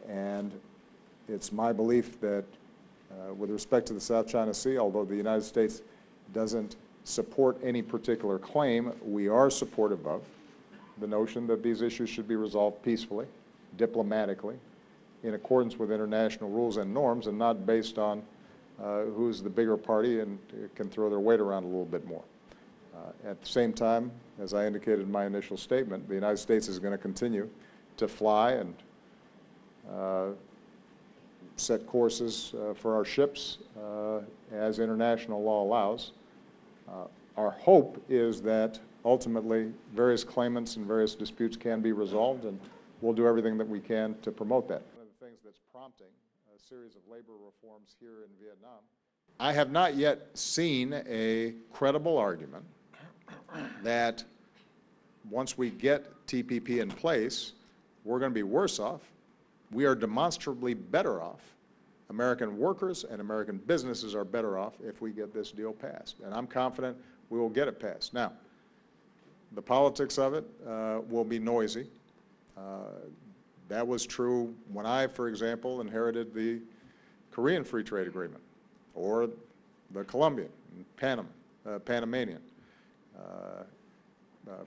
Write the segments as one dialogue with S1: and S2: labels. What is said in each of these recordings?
S1: And it's my belief that with respect to the South China Sea, although the United States doesn't support any particular claim, we are supportive of the notion that these issues should be resolved peacefully, diplomatically, in accordance with international rules and norms, and not based on who's the bigger party and can throw their weight around a little bit more. At the same time, as I indicated in my initial statement, the United States is going to continue to fly and set courses for our ships as international law allows. Our hope is that ultimately various claimants and various disputes can be resolved, and we'll do everything that we can to promote that. One of the things that's prompting a series of labor reforms here in Vietnam, I have not yet seen a credible argument that once we get TPP in place, we're going to be worse off. We are demonstrably better off. American workers and American businesses are better off if we get this deal passed. And I'm confident we will get it passed. Now, the politics of it will be noisy. That was true when I, for example, inherited the Korean Free Trade Agreement or the Colombian, Panamanian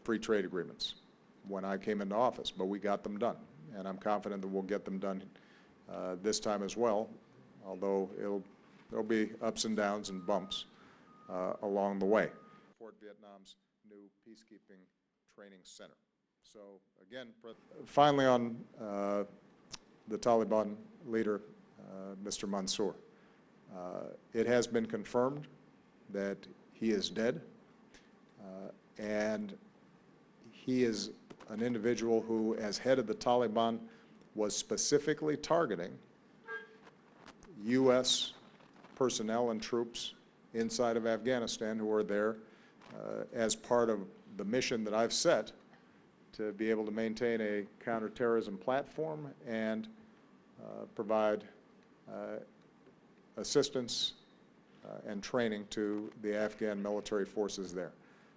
S1: free trade agreements when I came into office, but we got them done. And I'm confident that we'll get them done this time as well, although there'll be ups and downs and bumps along the way. Fort Vietnam's new peacekeeping training center. So again, finally on the Taliban leader, Mr. Mansour. It has been confirmed that he is dead, and he is an individual who, as head of the Taliban, was specifically targeting U.S. personnel and troops inside of Afghanistan who are there as part of the mission that I've set to be able to maintain a counterterrorism platform and provide assistance and training to the Afghan military forces there.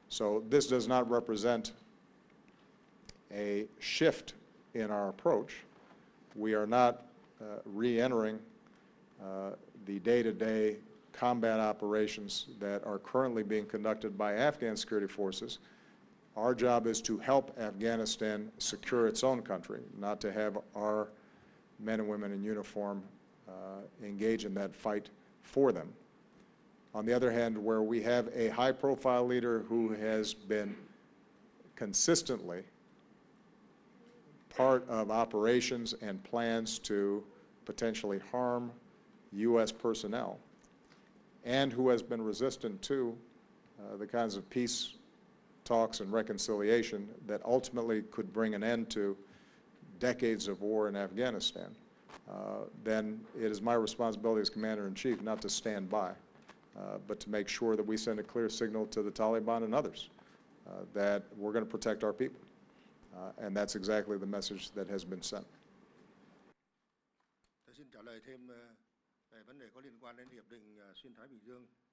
S1: So this does not represent a shift in our approach. We are not re-entering the day-to-day combat operations that are currently being conducted by Afghan security forces. Our job is to help Afghanistan secure its own country, not to have our men and women in uniform engage in that fight for them. On the other hand, where we have a high-profile leader who has been consistently part of operations and plans to potentially harm U.S. personnel, and who has been resistant to the kinds of peace talks and reconciliation that ultimately could bring an end to decades of war in Afghanistan, then it is my responsibility as Commander-in-Chief not to stand by, but to make sure that we send a clear signal to the Taliban and others that we're going to protect our people. And that's exactly the message that has been sent.
S2: Tôi xin trả lời thêm về vấn đề có liên quan đến hiệp định xuyên Thái Bình Dương.